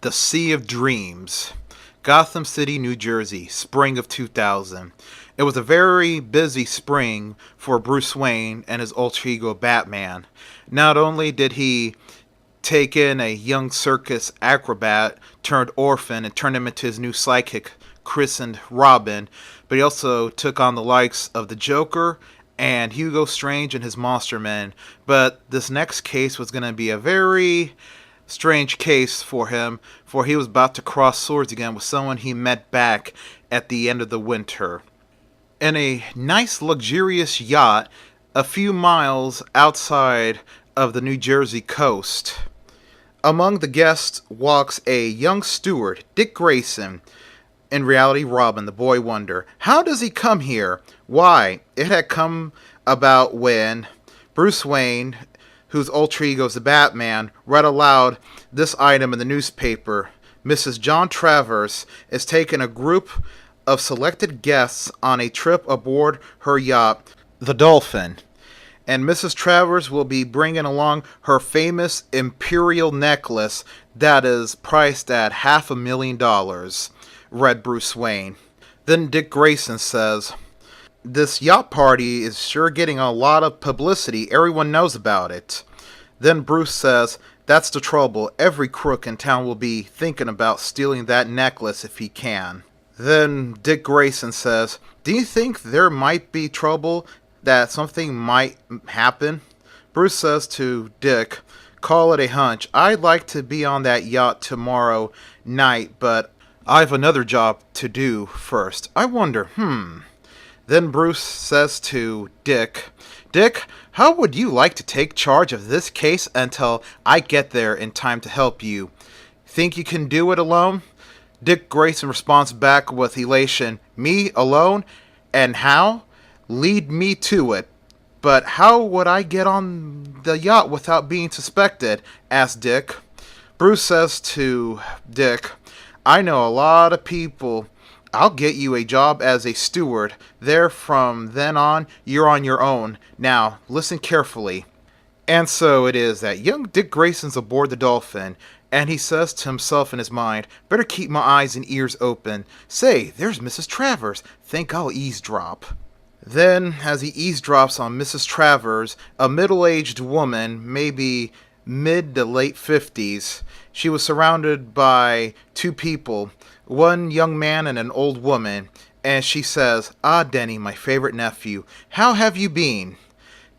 The Sea of Dreams. Gotham City, New Jersey, spring of 2000. It was a very busy spring for Bruce Wayne and his alter ego Batman. Not only did he take in a young circus acrobat turned orphan and turned him into his new sidekick, christened Robin, but he also took on the likes of the Joker and Hugo Strange and his Monster Men. But this next case was going to be a very strange case for him, for he was about to cross swords again with someone he met back at the end of the winter. In a nice luxurious yacht a few miles outside of the New Jersey coast. Among the guests walks a young steward, Dick Grayson, in reality Robin, the boy wonder. How does he come here? Why, it had come about when Bruce Wayne, whose alter ego is the Batman, read aloud this item in the newspaper. Mrs. John Travers is taking a group of selected guests on a trip aboard her yacht, the Dolphin. And Mrs. Travers will be bringing along her famous imperial necklace that is priced at $500,000, read Bruce Wayne. Then Dick Grayson says, "This yacht party is sure getting a lot of publicity. Everyone knows about it." Then Bruce says, "That's the trouble. Every crook in town will be thinking about stealing that necklace if he can." Then Dick Grayson says, "Do you think there might be trouble, that something might happen?" Bruce says to Dick, "Call it a hunch. I'd like to be on that yacht tomorrow night, but I've another job to do first. I wonder, Then Bruce says to Dick, "Dick, how would you like to take charge of this case until I get there in time to help you? Think you can do it alone?" Dick Grayson responds back with elation, "Me alone? And how? Lead me to it." "But how would I get on the yacht without being suspected?" asked Dick. Bruce says to Dick, "I know a lot of people. I'll get you a job as a steward. There, from then on, you're on your own. Now, listen carefully." And so it is that young Dick Grayson's aboard the Dolphin, and he says to himself in his mind, "Better keep my eyes and ears open. Say, there's Mrs. Travers. Think I'll eavesdrop." Then, as he eavesdrops on Mrs. Travers, a middle-aged woman, maybe mid to late 50s, she was surrounded by two people, one young man and an old woman, and she says, "Ah, Denny, my favorite nephew, how have you been?"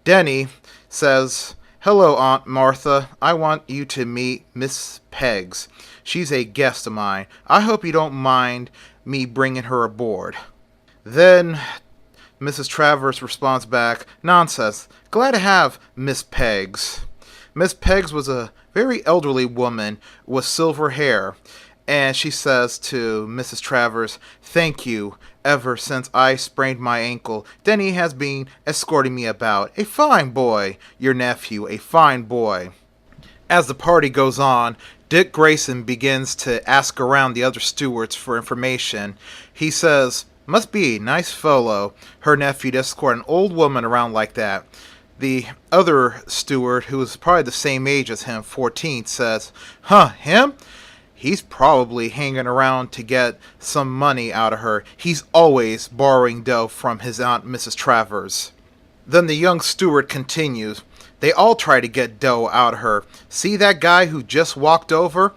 Denny says, "Hello, Aunt Martha. I want you to meet Miss Peggs. She's a guest of mine. I hope you don't mind me bringing her aboard." Then Mrs. Travers responds back, "Nonsense. Glad to have Miss Peggs." Miss Peggs was a very elderly woman with silver hair, and she says to Mrs. Travers, "Thank you. Ever since I sprained my ankle, Denny has been escorting me about. A fine boy, your nephew, a fine boy." As the party goes on, Dick Grayson begins to ask around the other stewards for information. He says, "Must be a nice fellow, her nephew, to escort an old woman around like that." The other steward, who is probably the same age as him, 14, says, Him? He's probably hanging around to get some money out of her. He's always borrowing dough from his aunt, Mrs. Travers." Then the young steward continues, "They all try to get dough out of her. See that guy who just walked over?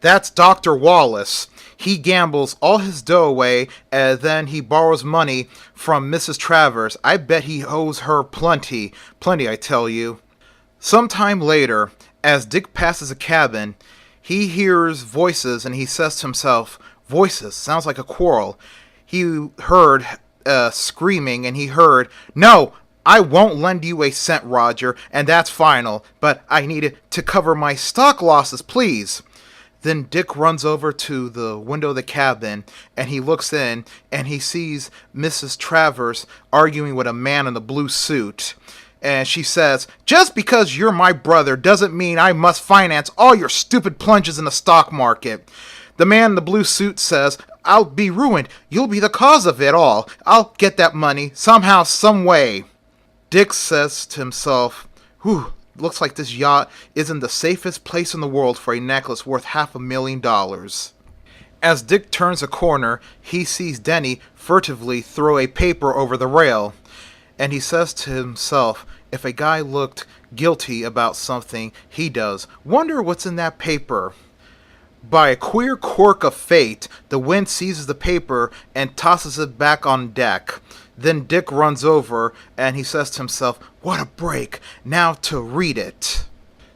That's Dr. Wallace. He gambles all his dough away, and then he borrows money from Mrs. Travers. I bet he owes her plenty. Plenty, I tell you." Sometime later, as Dick passes a cabin, he hears voices, and he says to himself, "Voices, sounds like a quarrel." He heard screaming, and he heard, "No, I won't lend you a cent, Roger, and that's final, but I need it to cover my stock losses, please." Then Dick runs over to the window of the cabin, and he looks in, and he sees Mrs. Travers arguing with a man in a blue suit. And she says, "Just because you're my brother doesn't mean I must finance all your stupid plunges in the stock market." The man in the blue suit says, "I'll be ruined. You'll be the cause of it all. I'll get that money, somehow, some way." Dick says to himself, "Whew, looks like this yacht is in the safest place in the world for a necklace worth $500,000. As Dick turns a corner, he sees Denny furtively throw a paper over the rail, and he says to himself, if a guy looked guilty about something he does, wonder what's in that paper. By a queer quirk of fate, the wind seizes the paper and tosses it back on deck. Then Dick runs over and he says to himself, what a break, now to read it.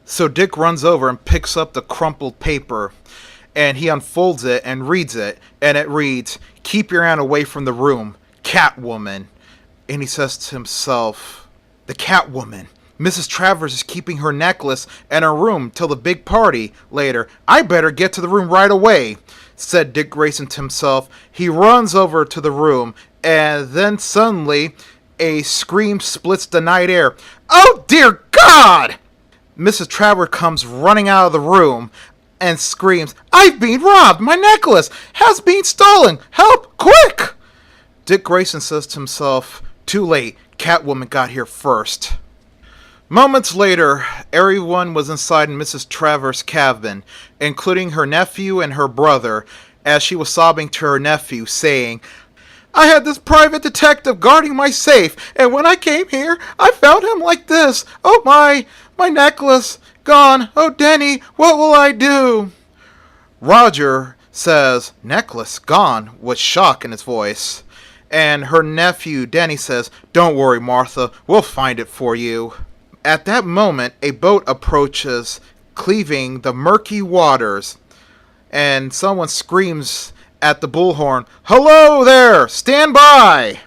So Dick runs over and picks up the crumpled paper, and he unfolds it and reads it, and it reads, keep your hand away from the room, Catwoman. And he says to himself, the Catwoman. Mrs. Travers is keeping her necklace in her room till the big party later. I better get to the room right away, said Dick Grayson to himself. He runs over to the room, and then suddenly a scream splits the night air. Oh dear God! Mrs. Travers comes running out of the room and screams, I've been robbed! My necklace has been stolen! Help! Quick! Dick Grayson says to himself, too late. Catwoman got here first. Moments later, everyone was inside Mrs. Travers' cabin, including her nephew and her brother, as she was sobbing to her nephew, saying, I had this private detective guarding my safe, and when I came here, I found him like this. Oh my necklace, gone. Oh, Denny, what will I do? Roger says, necklace gone, with shock in his voice. And her nephew, Denny, says, don't worry, Martha, we'll find it for you. At that moment, a boat approaches, cleaving the murky waters, and someone screams at the bullhorn, hello there! Stand by!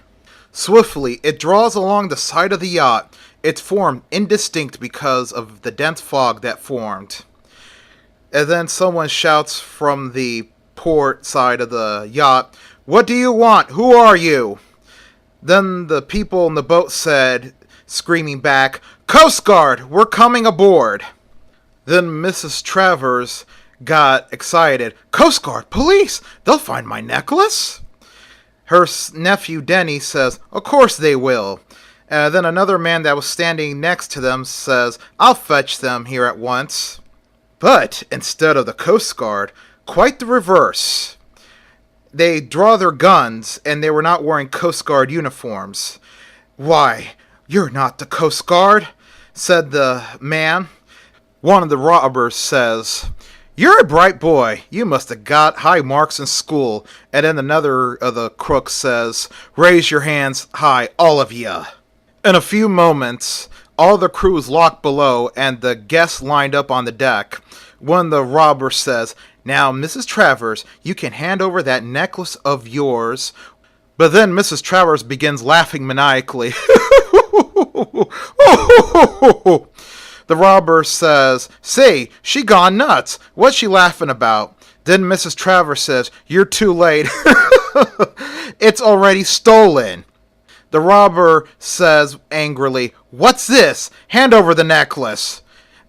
Swiftly, it draws along the side of the yacht. Its form indistinct because of the dense fog that formed. And then someone shouts from the port side of the yacht, what do you want? Who are you? Then the people in the boat said, screaming back, Coast Guard, we're coming aboard. Then Mrs. Travers got excited. Coast Guard, police, they'll find my necklace. Her nephew Denny says, of course they will. Then another man that was standing next to them says, I'll fetch them here at once. But instead of the Coast Guard, quite the reverse. They draw their guns, and they were not wearing Coast Guard uniforms. Why, you're not the Coast Guard, said the man. One of the robbers says, you're a bright boy. You must have got high marks in school. And then another of the crooks says, raise your hands high, all of ya. In a few moments, all the crew is locked below, and the guests lined up on the deck. One of the robbers says, now, Mrs. Travers, you can hand over that necklace of yours. But then Mrs. Travers begins laughing maniacally. The robber says, say, she gone nuts. What's she laughing about? Then Mrs. Travers says, you're too late. It's already stolen. The robber says angrily, what's this? Hand over the necklace.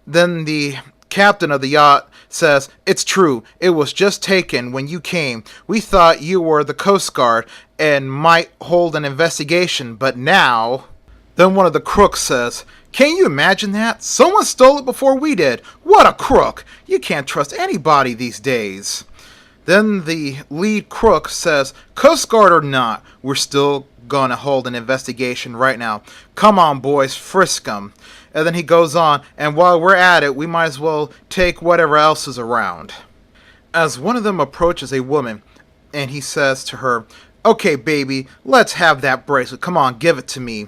Then the captain of the yacht says, it's true. It was just taken when you came. We thought you were the Coast Guard and might hold an investigation, but now... Then one of the crooks says, can you imagine that? Someone stole it before we did. What a crook! You can't trust anybody these days. Then the lead crook says, Coast Guard or not, we're still gonna hold an investigation right now. Come on, boys, frisk 'em. And then he goes on, and while we're at it, we might as well take whatever else is around. As one of them approaches a woman, and he says to her, okay, baby, let's have that bracelet. Come on, give it to me.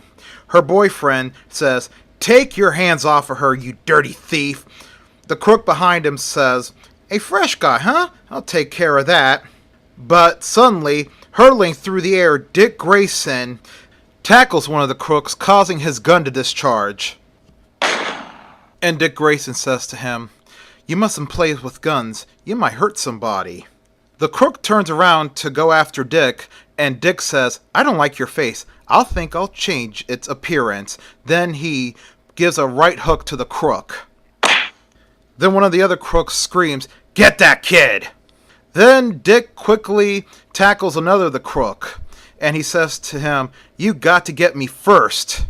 Her boyfriend says, take your hands off of her, you dirty thief. The crook behind him says, a fresh guy, huh? I'll take care of that. But suddenly, hurtling through the air, Dick Grayson tackles one of the crooks, causing his gun to discharge. And Dick Grayson says to him, you mustn't play with guns. You might hurt somebody. The crook turns around to go after Dick, and Dick says, I don't like your face. I'll change its appearance. Then he gives a right hook to the crook. Then one of the other crooks screams, get that kid! Then Dick quickly tackles another of the crook, and he says to him, you got to get me first.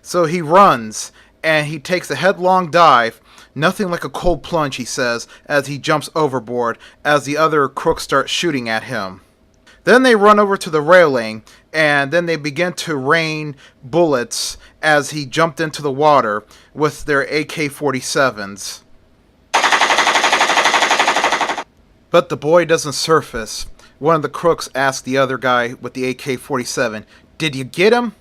So he runs, and he takes a headlong dive. Nothing like a cold plunge, he says, as he jumps overboard as the other crooks start shooting at him. Then they run over to the railing, and then they begin to rain bullets as he jumped into the water with their AK-47s. But the boy doesn't surface. One of the crooks asks the other guy with the AK-47, "Did you get him?"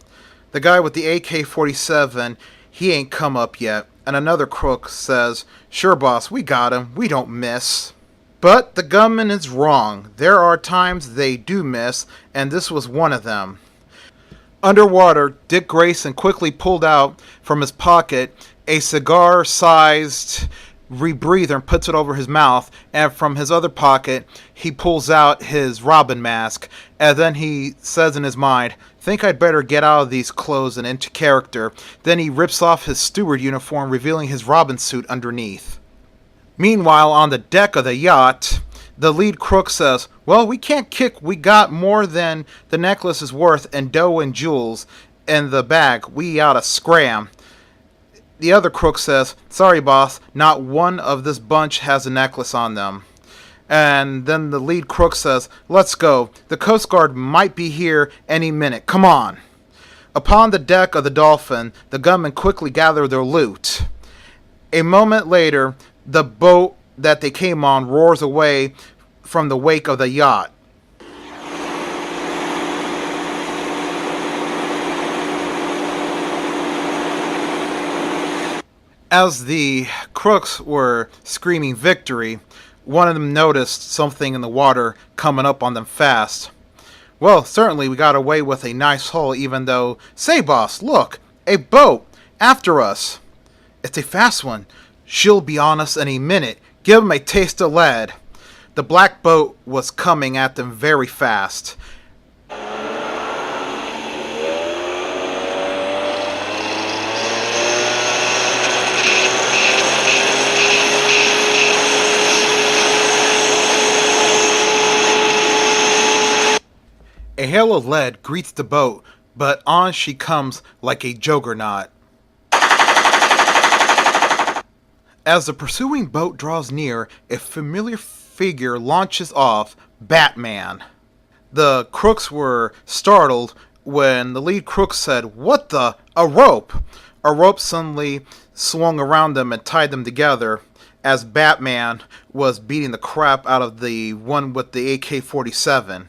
The guy with the AK-47, he ain't come up yet. And another crook says, "Sure, boss, we got him. We don't miss." But the gunman is wrong. There are times they do miss, and this was one of them. Underwater, Dick Grayson quickly pulled out from his pocket a cigar-sized rebreather and puts it over his mouth, and from his other pocket he pulls out his Robin mask, and then he says in his mind, "Think I'd better get out of these clothes and into character." Then he rips off his steward uniform, revealing his Robin suit underneath. Meanwhile, on the deck of the yacht, the lead crook says, "Well, we can't kick. We got more than the necklace is worth and dough and jewels in the bag. We oughta scram." The other crook says, "Sorry, boss, not one of this bunch has a necklace on them." And then the lead crook says, "Let's go. The Coast Guard might be here any minute. Come on." Upon the deck of the Dolphin, the gunmen quickly gather their loot. A moment later, the boat that they came on roars away from the wake of the yacht. As the crooks were screaming victory, one of them noticed something in the water coming up on them fast. "Well, certainly we got away with a nice haul, even though... Say, boss, look! A boat! After us!" "It's a fast one. She'll be on us in a minute. Give 'em a taste of lead." The black boat was coming at them very fast. A hail of lead greets the boat, but on she comes like a juggernaut. As the pursuing boat draws near, a familiar figure launches off, Batman. The crooks were startled when the lead crook said, "What the? A rope!" A rope suddenly swung around them and tied them together as Batman was beating the crap out of the one with the AK-47.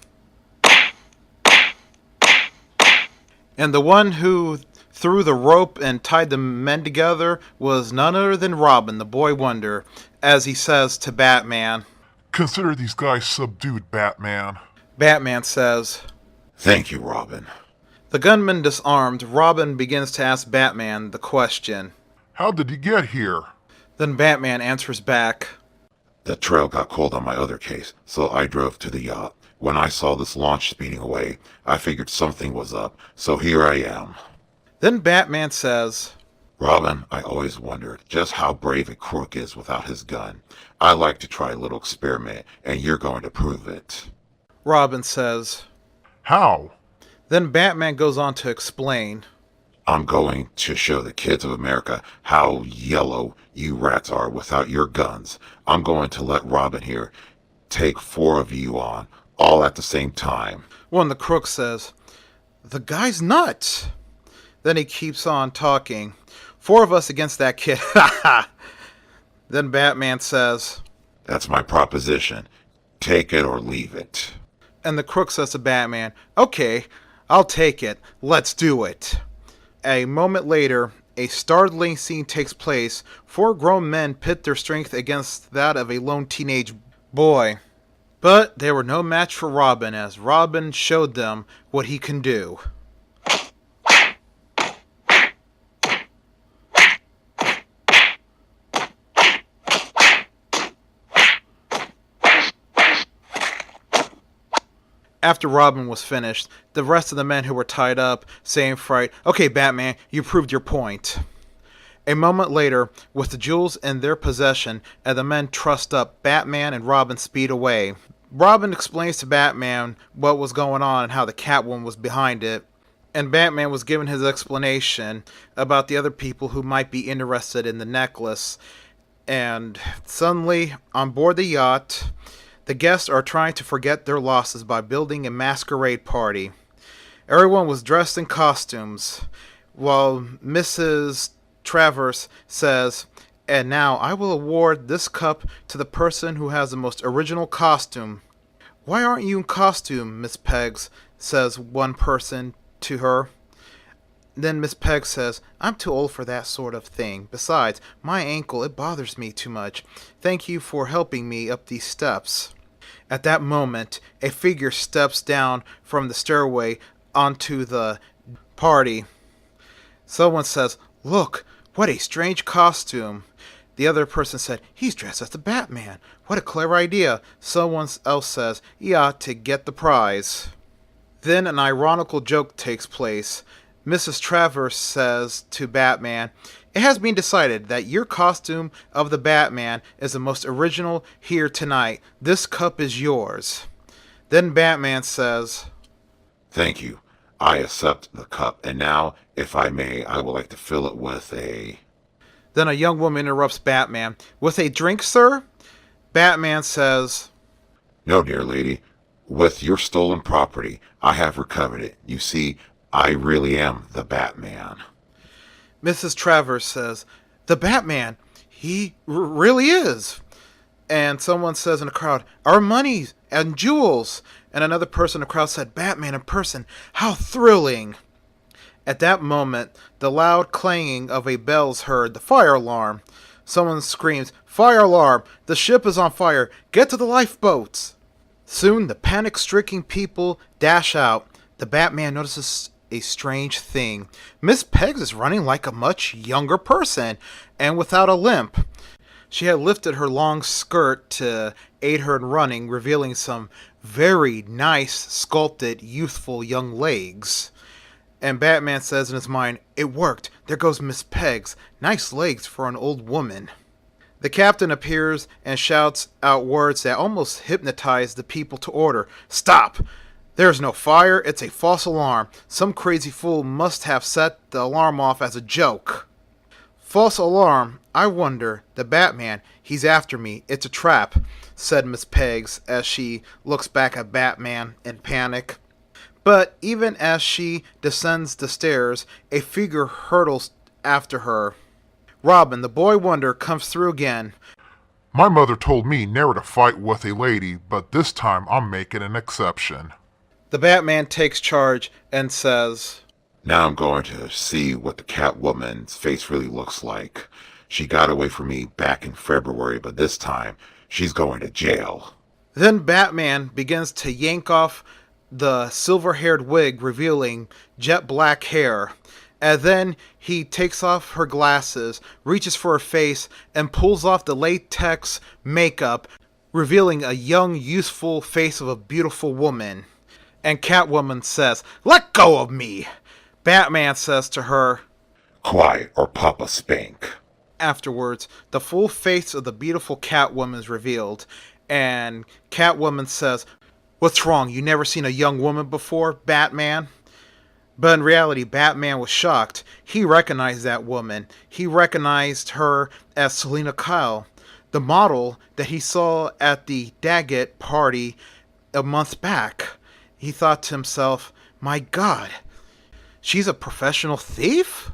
And the one who threw the rope and tied the men together was none other than Robin, the boy wonder, as he says to Batman, "Consider these guys subdued, Batman." Batman says, "Thank you, Robin." The gunman disarmed, Robin begins to ask Batman the question. "How did you get here?" Then Batman answers back, "The trail got cold on my other case, so I drove to the yacht. When I saw this launch speeding away, I figured something was up, so here I am." Then Batman says, "Robin, I always wondered just how brave a crook is without his gun. I like to try a little experiment, and you're going to prove it." Robin says, "How?" Then Batman goes on to explain, "I'm going to show the kids of America how yellow you rats are without your guns. I'm going to let Robin here take 4 of you on, all at the same time." One of the crooks says, "The guy's nuts." Then he keeps on talking. 4 of us against that kid. Ha ha. Then Batman says, "That's my proposition. Take it or leave it." and the crook says to Batman, "Okay, I'll take it. Let's do it." A moment later, a startling scene takes place. 4 grown men pit their strength against that of a lone teenage boy. But they were no match for Robin, as Robin showed them what he can do. After Robin was finished, the rest of the men who were tied up say in fright, "Okay, Batman, you proved your point." A moment later, with the jewels in their possession and the men trussed up, Batman and Robin speed away. Robin explains to Batman what was going on and how the Catwoman was behind it. And Batman was given his explanation about the other people who might be interested in the necklace. And suddenly, on board the yacht, the guests are trying to forget their losses by building a masquerade party. Everyone was dressed in costumes, while Mrs. Travers says, "And now I will award this cup to the person who has the most original costume." "Why aren't you in costume, Miss Peggs?" says one person to her. Then Miss Pegg says, "I'm too old for that sort of thing. Besides, my ankle, it bothers me too much. Thank you for helping me up these steps." At that moment, a figure steps down from the stairway onto the party. Someone says, "Look, what a strange costume." The other person said, "He's dressed as the Batman. What a clever idea." Someone else says, "He ought to get the prize." Then an ironical joke takes place. Mrs. Travers says to Batman, "It has been decided that your costume of the Batman is the most original here tonight. This cup is yours." Then Batman says, Thank you. I accept the cup, and now, if I may, I would like to fill it with a... Then a young woman interrupts Batman, "With a drink, sir?" Batman says, No, dear lady. With your stolen property, I have recovered it. You see, I really am the Batman. Mrs. Travers says, "The Batman, he really is." And someone says in the crowd, "Our money and jewels." And another person in the crowd said, "Batman in person, how thrilling." At that moment, the loud clanging of a bell is heard, the fire alarm. Someone screams, "Fire alarm! The ship is on fire! Get to the lifeboats!" Soon the panic-stricken people dash out. The Batman notices a strange thing. Miss Peggs is running like a much younger person, and without a limp. She had lifted her long skirt to aid her in running, revealing some very nice, sculpted, youthful young legs. And Batman says in his mind, "It worked. There goes Miss Peggs. Nice legs for an old woman." The captain appears and shouts out words that almost hypnotize the people to order. "Stop! There's no fire. It's a false alarm. Some crazy fool must have set the alarm off as a joke." "False alarm? I wonder. The Batman, he's after me. It's a trap," said Miss Peggs as she looks back at Batman in panic. But even as she descends the stairs, a figure hurtles after her. Robin, the boy wonder, comes through again. My mother told me never to fight with a lady, but this time I'm making an exception. The Batman takes charge and says, Now I'm going to see what the Catwoman's face really looks like. She got away from me back in February, but this time she's going to jail. Then Batman begins to yank off the silver-haired wig, revealing jet black hair. And then he takes off her glasses, reaches for her face, and pulls off the latex makeup, revealing a young, youthful face of a beautiful woman. And Catwoman says, "Let go of me!" Batman says to her, Quiet or Papa Spank. Afterwards, the full face of the beautiful Catwoman is revealed, and Catwoman says, "What's wrong? You never seen a young woman before, Batman?" But in reality, Batman was shocked. He recognized that woman. He recognized her as Selina Kyle, the model that he saw at the Daggett party a month back. He thought to himself, "My God, she's a professional thief?"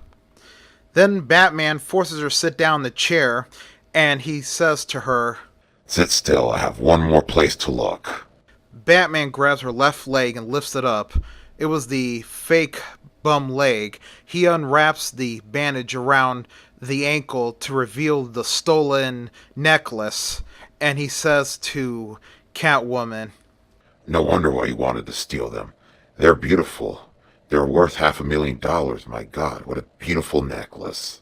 Then Batman forces her to sit down in the chair, and he says to her, Sit still, I have one more place to look. Batman grabs her left leg and lifts it up. It was the fake bum leg. He unwraps the bandage around the ankle to reveal the stolen necklace, and he says to Catwoman, No wonder why you wanted to steal them. They're beautiful. They're worth $500,000. My God, what a beautiful necklace.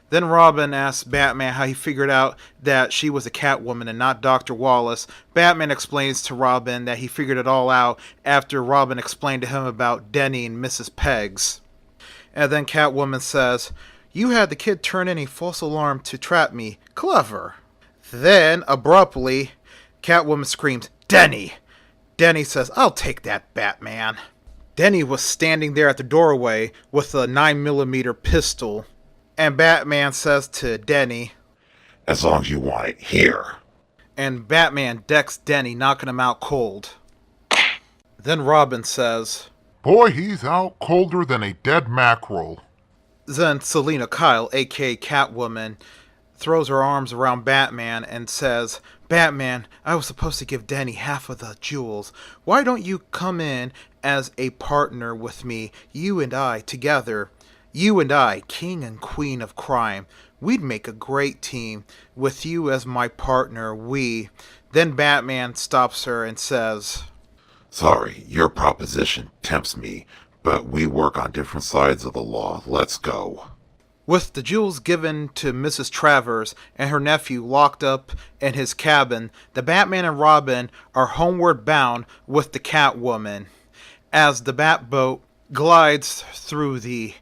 Then Robin asks Batman how he figured out that she was a Catwoman and not Dr. Wallace. Batman explains to Robin that he figured it all out after Robin explained to him about Denny and Mrs. Peggs. And then Catwoman says, "You had the kid turn in a false alarm to trap me. Clever." Then, abruptly, Catwoman screams, "Denny!" Denny says, "I'll take that, Batman." Denny was standing there at the doorway with a 9mm pistol, and Batman says to Denny, As long as you want it, here. and Batman decks Denny, knocking him out cold. Then Robin says, Boy, he's out colder than a dead mackerel. then Selina Kyle, aka Catwoman, throws her arms around Batman and says, Batman, I was supposed to give Denny half of the jewels. Why don't you come in as a partner with me, you and I together? You and I, king and queen of crime. We'd make a great team. With you as my partner, we. Then Batman stops her and says, Sorry, your proposition tempts me, but we work on different sides of the law. Let's go. With the jewels given to Mrs. Travers and her nephew locked up in his cabin, the Batman and Robin are homeward bound with the Catwoman. As the Batboat glides through the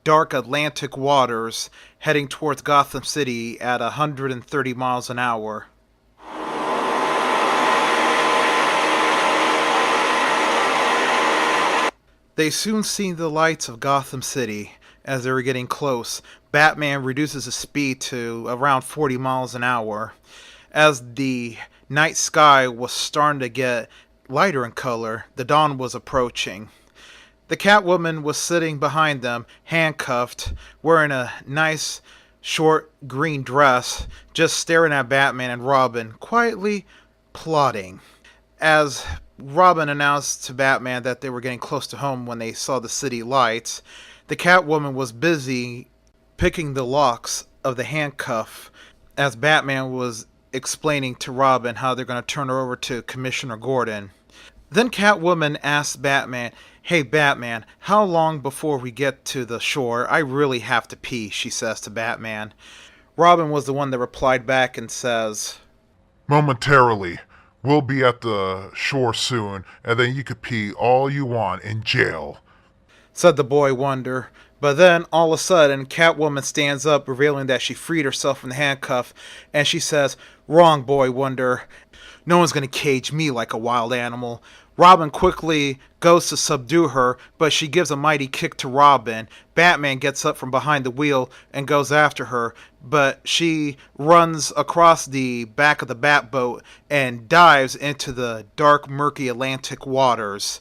dark Atlantic waters, heading towards Gotham City at 130 miles an hour. They soon see the lights of Gotham City. As they were getting close, Batman reduces his speed to around 40 miles an hour. As the night sky was starting to get lighter in color, the dawn was approaching. The Catwoman was sitting behind them, handcuffed, wearing a nice, short green dress, just staring at Batman and Robin, quietly plotting. As Robin announced to Batman that they were getting close to home when they saw the city lights, the Catwoman was busy picking the locks of the handcuff as Batman was explaining to Robin how they're going to turn her over to Commissioner Gordon. Then Catwoman asks Batman, Hey Batman, how long before we get to the shore? I really have to pee, she says to Batman. Robin was the one that replied back and says, Momentarily. We'll be at the shore soon, and then you could pee all you want in jail. Said the boy Wonder. But then, all of a sudden, Catwoman stands up, revealing that she freed herself from the handcuff, and she says, Wrong, boy Wonder. No one's going to cage me like a wild animal. Robin quickly goes to subdue her, but she gives a mighty kick to Robin. Batman gets up from behind the wheel and goes after her, but she runs across the back of the Batboat and dives into the dark, murky Atlantic waters.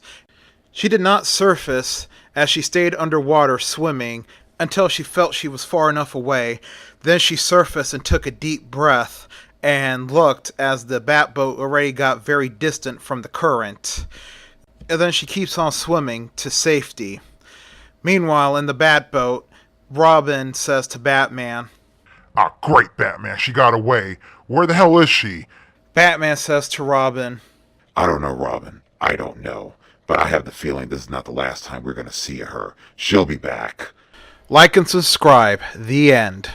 She did not surface as she stayed underwater swimming until she felt she was far enough away. Then she surfaced and took a deep breath and looked as the Batboat already got very distant from the current. And then she keeps on swimming to safety. Meanwhile, in the Batboat, Robin says to Batman, Ah, great, Batman. She got away. Where the hell is she? Batman says to Robin, I don't know, Robin. I don't know. But I have the feeling this is not the last time we're going to see her. She'll be back. Like and subscribe. The end.